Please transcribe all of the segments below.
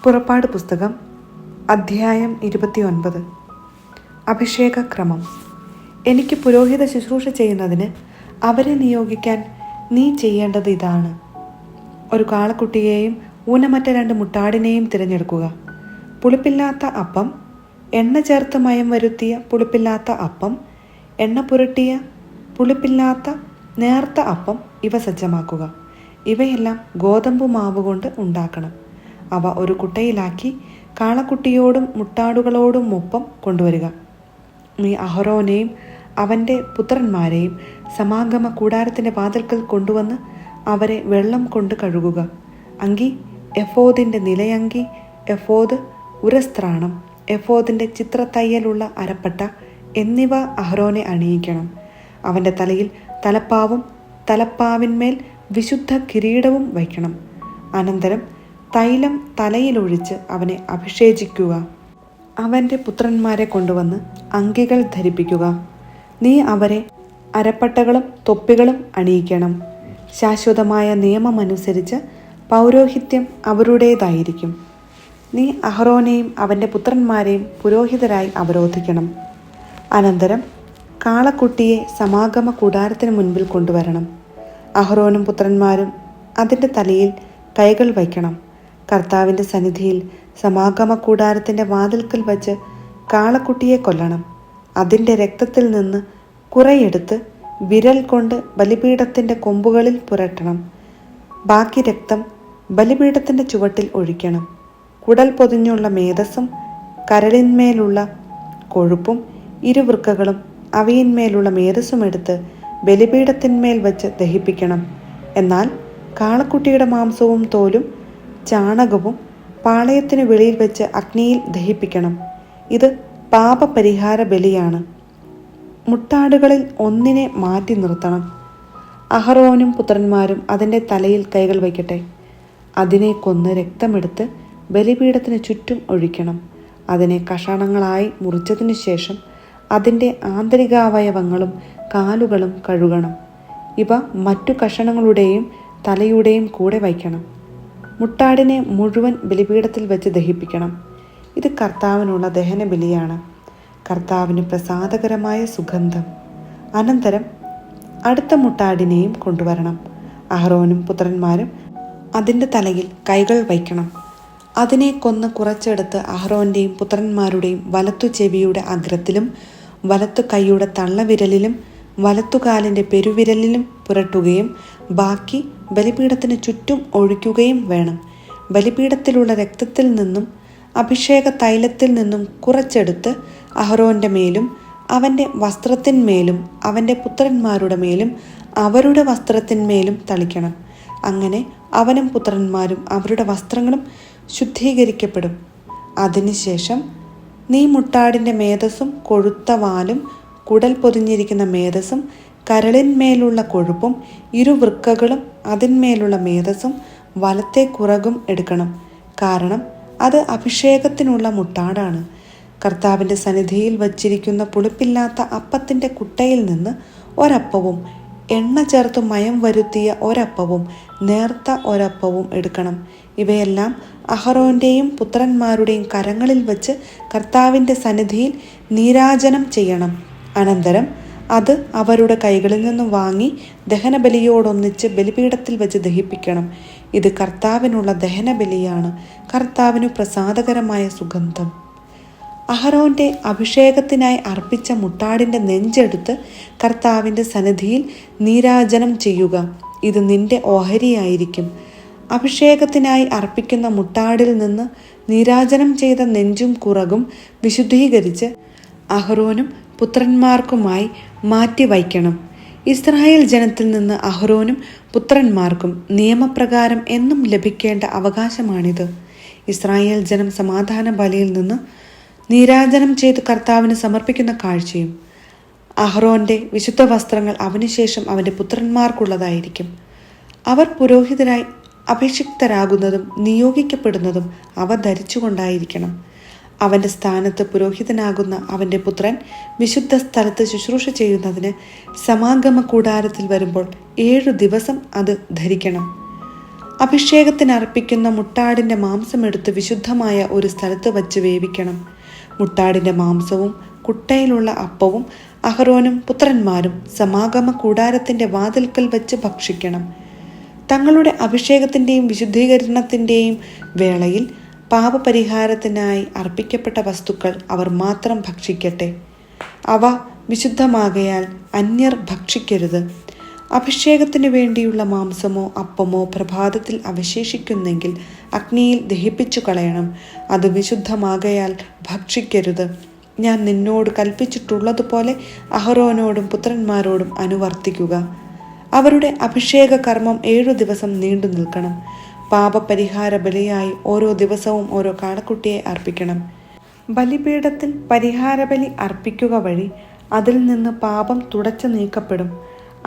പുറപ്പാട് പുസ്തകം അധ്യായം 29. അഭിഷേകക്രമം. എനിക്ക് പുരോഹിത ശുശ്രൂഷ ചെയ്യുന്നതിന് അവരെ നിയോഗിക്കാൻ നീ ചെയ്യേണ്ടത് ഇതാണ്: ഒരു കാളക്കുട്ടിയെയും ഊനമറ്റ 2 മുട്ടാടിനെയും തിരഞ്ഞെടുക്കുക. പുളിപ്പില്ലാത്ത അപ്പം, എണ്ണ ചേർത്ത് മയം വരുത്തിയ പുളിപ്പില്ലാത്ത അപ്പം, എണ്ണ പുരട്ടിയ പുളിപ്പില്ലാത്ത നേർത്ത അപ്പം ഇവ സജ്ജമാക്കുക. ഇവയെല്ലാം ഗോതമ്പ് മാവ് കൊണ്ട് ഉണ്ടാക്കണം. അവ ഒരു കുട്ടയിലാക്കി കാളക്കുട്ടിയോടും മുട്ടാടുകളോടും ഒപ്പം കൊണ്ടുവരിക. നീ അഹരോനെയും അവൻ്റെ പുത്രന്മാരെയും സമാഗമ കൂടാരത്തിൻ്റെ വാതിൽക്കൽ കൊണ്ടുവന്ന് അവരെ വെള്ളം കൊണ്ട് കഴുകുക. അങ്കി, എഫോദിൻ്റെ നിലയങ്കി, എഫോദ്, ഉരസ്ത്രാണം, എഫോദിൻ്റെ ചിത്രത്തയ്യലുള്ള അരപ്പട്ട എന്നിവ അഹരോനെ അണിയിക്കണം. അവൻ്റെ തലയിൽ തലപ്പാവും തലപ്പാവിന്മേൽ വിശുദ്ധ കിരീടവും വയ്ക്കണം. അനന്തരം തൈലം തലയിലൊഴിച്ച് അവനെ അഭിഷേചിക്കുക. അവൻ്റെ പുത്രന്മാരെ കൊണ്ടുവന്ന് അങ്കികൾ ധരിപ്പിക്കുക. നീ അവരെ അരപ്പട്ടകളും തൊപ്പികളും അണിയിക്കണം. ശാശ്വതമായ നിയമമനുസരിച്ച് പൗരോഹിത്യം അവരുടേതായിരിക്കും. നീ അഹരോനെയും അവൻ്റെ പുത്രന്മാരെയും പുരോഹിതരായി അവരോധിക്കണം. അനന്തരം കാളക്കുട്ടിയെ സമാഗമ കൂടാരത്തിന് മുൻപിൽ കൊണ്ടുവരണം. അഹരോനും പുത്രന്മാരും അതിൻ്റെ തലയിൽ കൈകൾ വയ്ക്കണം. കർത്താവിൻ്റെ സന്നിധിയിൽ സമാഗമ കൂടാരത്തിൻ്റെ വാതിൽക്കൽ വച്ച് കാളക്കുട്ടിയെ കൊല്ലണം. അതിൻ്റെ രക്തത്തിൽ നിന്ന് കുറെയെടുത്ത് വിരൽ കൊണ്ട് ബലിപീഠത്തിൻ്റെ കൊമ്പുകളിൽ പുരട്ടണം. ബാക്കി രക്തം ബലിപീഠത്തിൻ്റെ ചുവട്ടിൽ ഒഴിക്കണം. കുടൽ പൊതിഞ്ഞുള്ള മേധസ്സും കരളിന്മേലുള്ള കൊഴുപ്പും ഇരുവൃക്കകളും അവയിന്മേലുള്ള മേധസ്സും എടുത്ത് ബലിപീഠത്തിന്മേൽ വച്ച് ദഹിപ്പിക്കണം. എന്നാൽ കാളക്കുട്ടിയുടെ മാംസവും തോലും ചാണകവും പാളയത്തിന് വെളിയിൽ വെച്ച് അഗ്നിയിൽ ദഹിപ്പിക്കണം. ഇത് പാപപരിഹാര ബലിയാണ്. മുട്ടാടുകളിൽ ഒന്നിനെ മാറ്റി നിർത്തണം. അഹരോനും പുത്രന്മാരും അതിൻ്റെ തലയിൽ കൈകൾ വയ്ക്കട്ടെ. അതിനെ കൊന്ന് രക്തമെടുത്ത് ബലിപീഠത്തിന് ചുറ്റും ഒഴിക്കണം. അതിനെ കഷണങ്ങളായി മുറിച്ചതിനു ശേഷം അതിൻ്റെ ആന്തരികാവയവങ്ങളും കാലുകളും കഴുകണം. ഇവ മറ്റു കഷണങ്ങളുടെയും തലയുടെയും കൂടെ വയ്ക്കണം. മുട്ടാടിനെ മുഴുവൻ ബലിപീഠത്തിൽ വെച്ച് ദഹിപ്പിക്കണം. ഇത് കർത്താവിനുള്ള ദഹന ബലിയാണ്, കർത്താവിന് പ്രസാദകരമായ സുഗന്ധം. അനന്തരം അടുത്ത മുട്ടാടിനെയും കൊണ്ടുവരണം. അഹരോനും പുത്രന്മാരും അതിൻ്റെ തലയിൽ കൈകൾ വയ്ക്കണം. അതിനെ കൊന്ന് കുറച്ചെടുത്ത് അഹരോൻ്റെയും പുത്രന്മാരുടെയും വലത്തു ചെവിയുടെ അഗ്രത്തിലും വലത്തു കൈയുടെ തള്ളവിരലിലും വലത്തുകാലിൻ്റെ പെരുവിരലിലും പുരട്ടുകയും ബാക്കി ബലിപീഠത്തിന് ചുറ്റും ഒഴിക്കുകയും വേണം. ബലിപീഠത്തിലുള്ള രക്തത്തിൽ നിന്നും അഭിഷേക തൈലത്തിൽ നിന്നും കുറച്ചെടുത്ത് അഹരോൻ്റെ മേലും അവൻ്റെ വസ്ത്രത്തിന്മേലും അവൻ്റെ പുത്രന്മാരുടെ മേലും അവരുടെ വസ്ത്രത്തിന്മേലും തളിക്കണം. അങ്ങനെ അവനും പുത്രന്മാരും അവരുടെ വസ്ത്രങ്ങളും ശുദ്ധീകരിക്കപ്പെടും. അതിനുശേഷം നീ മുട്ടാടിൻ്റെ മേധസ്സും കൊഴുത്ത വാലും കുടൽ പൊതിഞ്ഞിരിക്കുന്ന മേധസ്സും കരളിന്മേലുള്ള കൊഴുപ്പും ഇരുവൃക്കകളും അതിന്മേലുള്ള മേധസ്സും വലത്തെ കുറകും എടുക്കണം. കാരണം അത് അഭിഷേകത്തിനുള്ള മുട്ടാടാണ്. കർത്താവിൻ്റെ സന്നിധിയിൽ വച്ചിരിക്കുന്ന പുളിപ്പില്ലാത്ത അപ്പത്തിൻ്റെ കുട്ടയിൽ നിന്ന് ഒരപ്പവും എണ്ണ ചേർത്ത് മയം വരുത്തിയ ഒരപ്പവും നേർത്ത ഒരപ്പവും എടുക്കണം. ഇവയെല്ലാം അഹരോൻ്റെയും പുത്രന്മാരുടെയും കരങ്ങളിൽ വച്ച് കർത്താവിൻ്റെ സന്നിധിയിൽ നീരാജനം ചെയ്യണം. അനന്തരം അത് അവരുടെ കൈകളിൽ നിന്നും വാങ്ങി ദഹനബലിയോടൊന്നിച്ച് ബലിപീഠത്തിൽ വെച്ച് ദഹിപ്പിക്കണം. ഇത് കർത്താവിനുള്ള ദഹനബലിയാണ്, കർത്താവിനു പ്രസാദകരമായ സുഗന്ധം. അഹരോൻ്റെ അഭിഷേകത്തിനായി അർപ്പിച്ച മുട്ടാടിൻ്റെ നെഞ്ചെടുത്ത് കർത്താവിൻ്റെ സന്നിധിയിൽ നീരാജനം ചെയ്യുക. ഇത് നിന്റെ ഓഹരിയായിരിക്കും. അഭിഷേകത്തിനായി അർപ്പിക്കുന്ന മുട്ടാടിൽ നിന്ന് നീരാജനം ചെയ്ത നെഞ്ചും കുറകും വിശുദ്ധീകരിച്ച് അഹരോനും പുത്രന്മാർക്കുമായി മാറ്റി വയ്ക്കണം. ഇസ്രായേൽ ജനത്തിൽ നിന്ന് അഹരോനും പുത്രന്മാർക്കും നിയമപ്രകാരം എന്നും ലഭിക്കേണ്ട അവകാശമാണിത്. ഇസ്രായേൽ ജനം സമാധാന ബലിയിൽ നിന്ന് നീരാജനം ചെയ്ത് കർത്താവിന് സമർപ്പിക്കുന്ന കാഴ്ചയും അഹ്റോന്റെ വിശുദ്ധ വസ്ത്രങ്ങൾ അവനുശേഷം അവൻ്റെ പുത്രന്മാർക്കുള്ളതായിരിക്കും. അവർ പുരോഹിതരായി അഭിഷിക്തരാകുന്നതും നിയോഗിക്കപ്പെടുന്നതും അവ ധരിച്ചുകൊണ്ടായിരിക്കണം. അവൻ്റെ സ്ഥാനത്ത് പുരോഹിതനാകുന്ന അവൻ്റെ പുത്രൻ വിശുദ്ധ സ്ഥലത്ത് ശുശ്രൂഷ ചെയ്യുന്നതിന് സമാഗമ കൂടാരത്തിൽ വരുമ്പോൾ 7 ദിവസം അത് ധരിക്കണം. അഭിഷേകത്തിന് അർപ്പിക്കുന്ന മുട്ടാടിൻ്റെ മാംസമെടുത്ത് വിശുദ്ധമായ ഒരു സ്ഥലത്ത് വച്ച് വേവിക്കണം. മുട്ടാടിൻ്റെ മാംസവും കുട്ടയിലുള്ള അപ്പവും അഹരോനും പുത്രന്മാരും സമാഗമ കൂടാരത്തിൻ്റെ വാതിൽക്കൽ വച്ച് ഭക്ഷിക്കണം. തങ്ങളുടെ അഭിഷേകത്തിൻ്റെയും വിശുദ്ധീകരണത്തിൻ്റെയും വേളയിൽ പാപപരിഹാരത്തിനായി അർപ്പിക്കപ്പെട്ട വസ്തുക്കൾ അവർ മാത്രം ഭക്ഷിക്കട്ടെ. അവ വിശുദ്ധമാകയാൽ അന്യർ ഭക്ഷിക്കരുത്. അഭിഷേകത്തിനു വേണ്ടിയുള്ള മാംസമോ അപ്പമോ പ്രഭാതത്തിൽ അവശേഷിക്കുന്നെങ്കിൽ അഗ്നിയിൽ ദഹിപ്പിച്ചു കളയണം. അത് വിശുദ്ധമാകയാൽ ഭക്ഷിക്കരുത്. ഞാൻ നിന്നോട് കൽപ്പിച്ചിട്ടുള്ളതുപോലെ അഹരോനോടും പുത്രന്മാരോടും അനുവർത്തിക്കുക. അവരുടെ അഭിഷേക കർമ്മം 7 ദിവസം നീണ്ടു നിൽക്കണം. പാപപരിഹാര ബലിയായി ഓരോ ദിവസവും ഓരോ കാളക്കുട്ടിയെ അർപ്പിക്കണം. ബലിപീഠത്തിൽ പരിഹാരബലി അർപ്പിക്കുക വഴി അതിൽ നിന്ന് പാപം തുടച്ചു നീക്കപ്പെടും.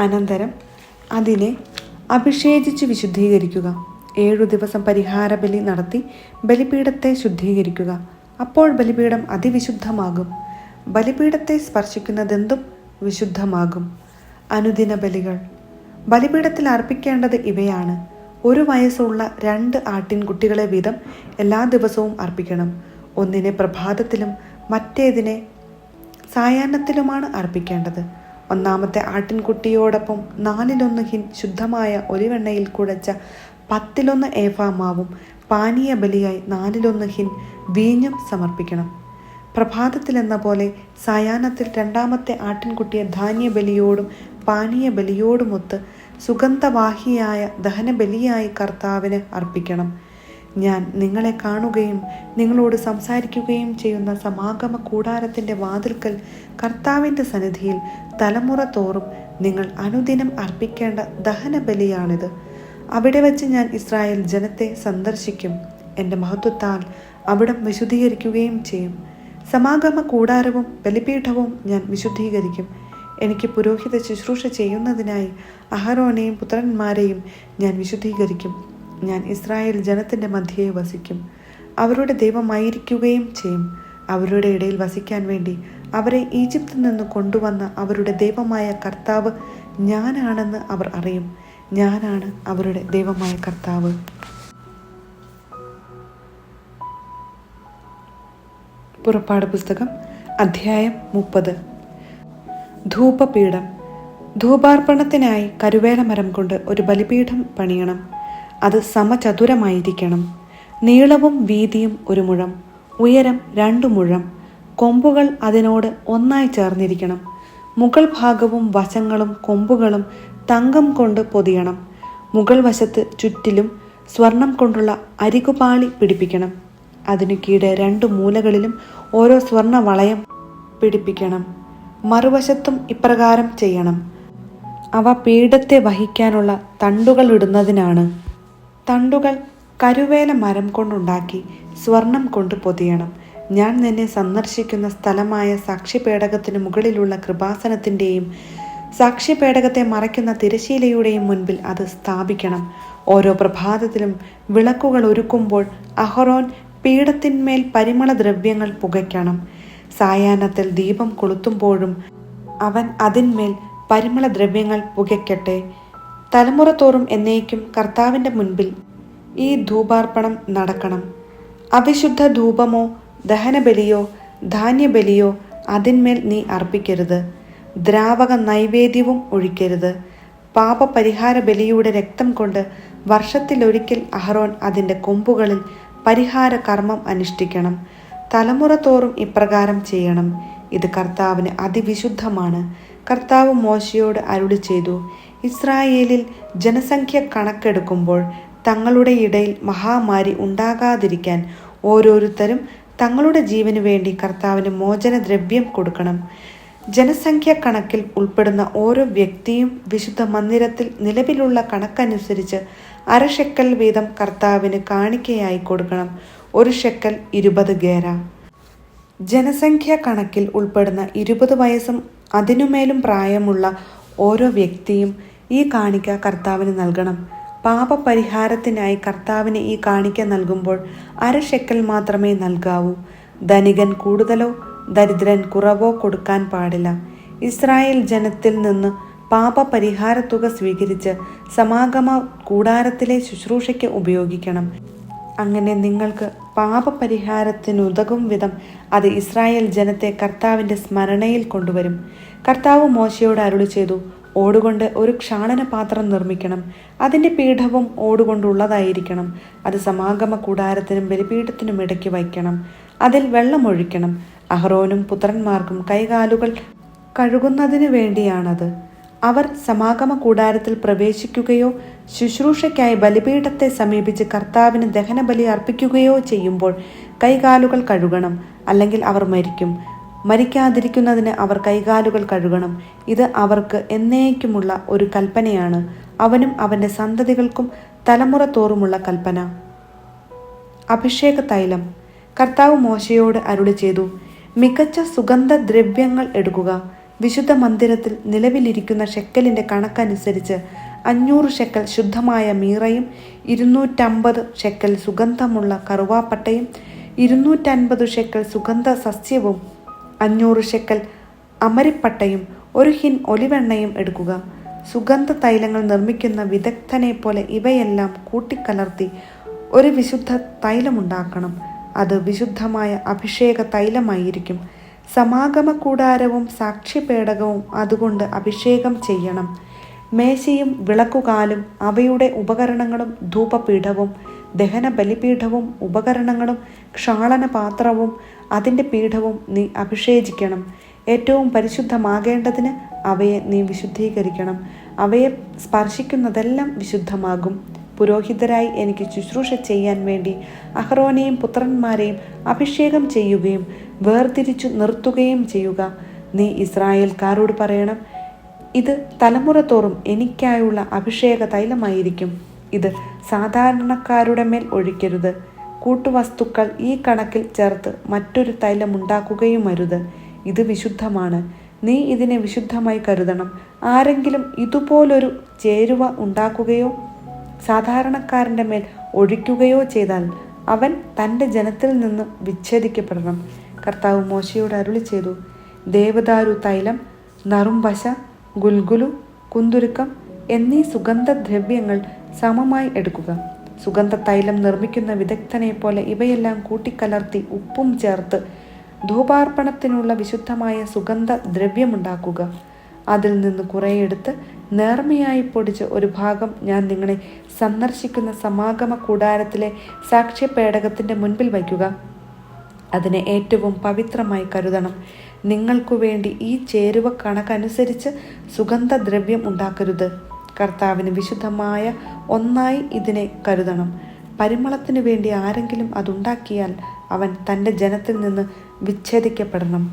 അനന്തരം അതിനെ അഭിഷേചിച്ച് വിശുദ്ധീകരിക്കുക. 7 ദിവസം പരിഹാരബലി നടത്തി ബലിപീഠത്തെ ശുദ്ധീകരിക്കുക. അപ്പോൾ ബലിപീഠം അതിവിശുദ്ധമാകും. ബലിപീഠത്തെ സ്പർശിക്കുന്നതെന്തും വിശുദ്ധമാകും. അനുദിന ബലികൾ. ബലിപീഠത്തിൽ അർപ്പിക്കേണ്ടത് ഇവയാണ്: 1 വയസ്സുള്ള 2 ആട്ടിൻകുട്ടികളെ വീതം എല്ലാ ദിവസവും അർപ്പിക്കണം. ഒന്നിനെ പ്രഭാതത്തിലും മറ്റേതിനെ സായാഹ്നത്തിലുമാണ് അർപ്പിക്കേണ്ടത്. ഒന്നാമത്തെ ആട്ടിൻകുട്ടിയോടൊപ്പം 4/1 ഹിൻ ശുദ്ധമായ ഒലിവെണ്ണയിൽ കുഴച്ച 10 ഏഫാ മാവും പാനീയ ബലിയായി 4/1 ഹിൻ വീഞ്ഞും സമർപ്പിക്കണം. പ്രഭാതത്തിലെന്ന പോലെ സായാഹ്നത്തിൽ 2ാമത്തെ ആട്ടിൻകുട്ടിയെ ധാന്യബലിയോടും പാനീയ ബലിയോടുമൊത്ത് സുഗന്ധവാഹിയായ ദഹനബലിയായി കർത്താവിന് അർപ്പിക്കണം. ഞാൻ നിങ്ങളെ കാണുകയും നിങ്ങളോട് സംസാരിക്കുകയും ചെയ്യുന്ന സമാഗമ കൂടാരത്തിൻ്റെ വാതിൽക്കൽ കർത്താവിൻ്റെ സന്നിധിയിൽ തലമുറ തോറും നിങ്ങൾ അനുദിനം അർപ്പിക്കേണ്ട ദഹനബലിയാണിത്. അവിടെ വച്ച് ഞാൻ ഇസ്രായേൽ ജനത്തെ സന്ദർശിക്കും. എൻ്റെ മഹത്വത്താൽ അവിടം വിശുദ്ധീകരിക്കുകയും ചെയ്യും. സമാഗമ കൂടാരവും ബലിപീഠവും ഞാൻ വിശുദ്ധീകരിക്കും. എനിക്ക് പുരോഹിത ശുശ്രൂഷ ചെയ്യുന്നതിനായി അഹരോനെയും പുത്രന്മാരെയും ഞാൻ വിശുദ്ധീകരിക്കും. ഞാൻ ഇസ്രായേൽ ജനത്തിൻ്റെ മധ്യേ വസിക്കും. അവരുടെ ദൈവമായിരിക്കുകയും ചെയ്യും. അവരുടെ ഇടയിൽ വസിക്കാൻ വേണ്ടി അവരെ ഈജിപ്തിൽ നിന്ന് കൊണ്ടുവന്ന അവരുടെ ദൈവമായ കർത്താവ് ഞാനാണെന്ന് അവർ അറിയും. ഞാനാണ് അവരുടെ ദൈവമായ കർത്താവ്. പുറപ്പാട് പുസ്തകം അധ്യായം 30. ധൂപപീഠം. ധൂപാർപ്പണത്തിനായി കരുവേല മരം കൊണ്ട് ഒരു ബലിപീഠം പണിയണം. അത് സമചതുരമായിരിക്കണം. നീളവും വീതിയും 1 മുഴം, ഉയരം 2 മുഴം. കൊമ്പുകൾ അതിനോട് ഒന്നായി ചേർന്നിരിക്കണം. മുകൾ ഭാഗവും വശങ്ങളും കൊമ്പുകളും തങ്കം കൊണ്ട് പൊതിയണം. മുകൾ വശത്ത് ചുറ്റിലും സ്വർണം കൊണ്ടുള്ള അരികുപാളി പിടിപ്പിക്കണം. അതിനു കീഴെ 2 മൂലകളിലും ഓരോ സ്വർണ്ണ വളയം പിടിപ്പിക്കണം. മറുവശത്തും ഇപ്രകാരം ചെയ്യണം. അവ പീഠത്തെ വഹിക്കാനുള്ള തണ്ടുകൾ ഇടുന്നതിനാണ്. തണ്ടുകൾ കരുവേല മരം കൊണ്ടുണ്ടാക്കി സ്വർണം കൊണ്ട് പൊതിയണം. ഞാൻ നിന്നെ സന്ദർശിക്കുന്ന സ്ഥലമായ സാക്ഷ്യപേടകത്തിന് മുകളിലുള്ള കൃപാസനത്തിൻ്റെയും സാക്ഷ്യപേടകത്തെ മറയ്ക്കുന്ന തിരശീലയുടെയും മുൻപിൽ അത് സ്ഥാപിക്കണം. ഓരോ പ്രഭാതത്തിലും വിളക്കുകൾ ഒരുക്കുമ്പോൾ അഹരോൻ പീഠത്തിന്മേൽ പരിമളദ്രവ്യങ്ങൾ പുകയ്ക്കണം. സായാഹ്നത്തിൽ ദീപം കൊളുത്തുമ്പോഴും അവൻ അതിന്മേൽ പരിമളദ്രവ്യങ്ങൾ പുകയ്ക്കട്ടെ. തലമുറ തോറും എന്നേക്കും കർത്താവിൻ്റെ മുൻപിൽ ഈ ധൂപാർപ്പണം നടക്കണം. അവിശുദ്ധ ധൂപമോ ദഹനബലിയോ ധാന്യബലിയോ അതിന്മേൽ നീ അർപ്പിക്കരുത്. ദ്രാവക നൈവേദ്യവും ഒഴിക്കരുത്. പാപപരിഹാര ബലിയുടെ രക്തം കൊണ്ട് വർഷത്തിലൊരിക്കൽ അഹരോൻ അതിൻ്റെ കൊമ്പുകളിൽ പരിഹാര കർമ്മം അനുഷ്ഠിക്കണം. തലമുറ തോറും ഇപ്രകാരം ചെയ്യണം. ഇത് കർത്താവിന് അതിവിശുദ്ധമാണ്. കർത്താവ് മോശയോട് അരുളി ചെയ്തു: ഇസ്രായേലിൽ ജനസംഖ്യ കണക്കെടുക്കുമ്പോൾ തങ്ങളുടെ ഇടയിൽ മഹാമാരി ഉണ്ടാകാതിരിക്കാൻ ഓരോരുത്തരും തങ്ങളുടെ ജീവന് വേണ്ടി കർത്താവിന് മോചനദ്രവ്യം കൊടുക്കണം. ജനസംഖ്യ കണക്കിൽ ഉൾപ്പെടുന്ന ഓരോ വ്യക്തിയും വിശുദ്ധ മന്ദിരത്തിൽ നിലവിലുള്ള കണക്കനുസരിച്ച് 1/2 ഷെക്കൽ വീതം കർത്താവിന് കാണിക്കയായി കൊടുക്കണം. 1 ഷെക്കൽ 20 ഗേര. ജനസംഖ്യ കണക്കിൽ ഉൾപ്പെടുന്ന 20 വയസ്സും അതിനുമേലും പ്രായമുള്ള ഓരോ വ്യക്തിയും ഈ കാണിക്ക കർത്താവിന് നൽകണം. പാപപരിഹാരത്തിനായി കർത്താവിന് ഈ കാണിക്ക നൽകുമ്പോൾ 1/2 ഷെക്കൽ മാത്രമേ നൽകാവൂ. ധനികൻ കൂടുതലോ ദരിദ്രൻ കുറവോ കൊടുക്കാൻ പാടില്ല. ഇസ്രായേൽ ജനത്തിൽ നിന്ന് പാപപരിഹാരത്തുക സ്വീകരിച്ച് സമാഗമ കൂടാരത്തിലെ ശുശ്രൂഷയ്ക്ക് ഉപയോഗിക്കണം. അങ്ങനെ നിങ്ങൾക്ക് പാപപരിഹാരത്തിനുതകും വിധം അത് ഇസ്രായേൽ ജനത്തെ കർത്താവിൻ്റെ സ്മരണയിൽ കൊണ്ടുവരും. കർത്താവ് മോശയോട് അരുളി ചെയ്തു, ഓടുകൊണ്ട് ഒരു ക്ഷാളനപാത്രം നിർമ്മിക്കണം. അതിൻ്റെ പീഠവും ഓടുകൊണ്ടുള്ളതായിരിക്കണം. അത് സമാഗമ കൂടാരത്തിനും ബലിപീഠത്തിനും ഇടയ്ക്ക് വയ്ക്കണം. അതിൽ വെള്ളമൊഴിക്കണം. അഹ്റോനും പുത്രന്മാർക്കും കൈകാലുകൾ കഴുകുന്നതിനു വേണ്ടിയാണത്. അവർ സമാഗമ കൂടാരത്തിൽ പ്രവേശിക്കുകയോ ശുശ്രൂഷയ്ക്കായി ബലിപീഠത്തെ സമീപിച്ച് കർത്താവിന് ദഹനബലി അർപ്പിക്കുകയോ ചെയ്യുമ്പോൾ കൈകാലുകൾ കഴുകണം, അല്ലെങ്കിൽ അവർ മരിക്കും. മരിക്കാതിരിക്കുന്നതിന് അവർ കൈകാലുകൾ കഴുകണം. ഇത് അവർക്ക് എന്നേക്കുമുള്ള ഒരു കൽപ്പനയാണ്, അവനും അവൻ്റെ സന്തതികൾക്കും തലമുറ തോറുമുള്ള കൽപ്പന. അഭിഷേക തൈലം. കർത്താവ് മോശയോട് അരുളി ചെയ്തു, മികച്ച സുഗന്ധദ്രവ്യങ്ങൾ എടുക്കുക. വിശുദ്ധ മന്ദിരത്തിൽ നിലവിലിരിക്കുന്ന ഷെക്കലിൻ്റെ കണക്കനുസരിച്ച് 500 ഷെക്കൽ ശുദ്ധമായ മീറയും 250 ഷെക്കൽ സുഗന്ധമുള്ള കറുവാപ്പട്ടയും 250 ഷെക്കൽ സുഗന്ധ സസ്യവും 500 ഷെക്കൽ അമരിപ്പട്ടയും 1 ഹിൻ ഒലിവെണ്ണയും എടുക്കുക. സുഗന്ധ തൈലങ്ങൾ നിർമ്മിക്കുന്ന വിദഗ്ധനെ പോലെ ഇവയെല്ലാം കൂട്ടിക്കലർത്തി ഒരു വിശുദ്ധ തൈലമുണ്ടാക്കണം. അത് വിശുദ്ധമായ അഭിഷേക തൈലമായിരിക്കും. സമാഗമ കൂടാരവും സാക്ഷ്യപേടകവും അതുകൊണ്ട് അഭിഷേകം ചെയ്യണം. മേശയും വിളക്കുകാലും അവയുടെ ഉപകരണങ്ങളും ധൂപപീഠവും ദഹന ബലിപീഠവും ഉപകരണങ്ങളും ക്ഷാളനപാത്രവും അതിൻ്റെ പീഠവും നീ അഭിഷേചിക്കണം. ഏറ്റവും പരിശുദ്ധമാകേണ്ടതിന് അവയെ നീ വിശുദ്ധീകരിക്കണം. അവയെ സ്പർശിക്കുന്നതെല്ലാം വിശുദ്ധമാകും. പുരോഹിതരായി എനിക്ക് ശുശ്രൂഷ ചെയ്യാൻ വേണ്ടി അഹ്റോനെയും പുത്രന്മാരെയും അഭിഷേകം ചെയ്യുകയും വേർതിരിച്ചു നിർത്തുകയും ചെയ്യുക. നീ ഇസ്രായേൽക്കാരോട് പറയണം, ഇത് തലമുറ തോറും എനിക്കായുള്ള അഭിഷേക തൈലമായിരിക്കും. ഇത് സാധാരണക്കാരുടെ മേൽ ഒഴിക്കരുത്. കൂട്ടുവസ്തുക്കൾ ഈ കണക്കിൽ ചേർത്ത് മറ്റൊരു തൈലമുണ്ടാക്കുകയുമരുത്. ഇത് വിശുദ്ധമാണ്. നീ ഇതിനെ വിശുദ്ധമായി കരുതണം. ആരെങ്കിലും ഇതുപോലൊരു ചേരുവ ഉണ്ടാക്കുകയോ സാധാരണക്കാരൻ്റെ മേൽ ഒഴിക്കുകയോ ചെയ്താൽ അവൻ തൻ്റെ ജനത്തിൽ നിന്ന് വിച്ഛേദിക്കപ്പെടണം. കർത്താവ് മോശയോട് അരുളി ചെയ്തു, ദേവദാരു തൈലം, നറുംപശ, ഗുൽഗുലു, കുന്തുരുക്കം എന്നീ സുഗന്ധദ്രവ്യങ്ങൾ സമമായി എടുക്കുക. സുഗന്ധ തൈലം നിർമ്മിക്കുന്ന വിദഗ്ധനെ പോലെ ഇവയെല്ലാം കൂട്ടിക്കലർത്തി ഉപ്പും ചേർത്ത് ധൂപാർപ്പണത്തിനുള്ള വിശുദ്ധമായ സുഗന്ധ ദ്രവ്യമുണ്ടാക്കുക. അതിൽ നിന്ന് കുറേയെടുത്ത് നേർമയായി പൊടിച്ച് ഒരു ഭാഗം ഞാൻ നിങ്ങളെ സന്ദർശിക്കുന്ന സമാഗമ കൂടാരത്തിലെ സാക്ഷ്യപേടകത്തിൻ്റെ മുൻപിൽ വയ്ക്കുക. അതിനെ ഏറ്റവും പവിത്രമായി കരുതണം. നിങ്ങൾക്കു വേണ്ടി ഈ ചേരുവ കണക്കനുസരിച്ച് സുഗന്ധദ്രവ്യം ഉണ്ടാക്കരുത്. കർത്താവിന് വിശുദ്ധമായ ഒന്നായി ഇതിനെ കരുതണം. പരിമളത്തിനു വേണ്ടി ആരെങ്കിലും അതുണ്ടാക്കിയാൽ അവൻ തൻ്റെ ജനത്തിൽ നിന്ന് വിച്ഛേദിക്കപ്പെടണം.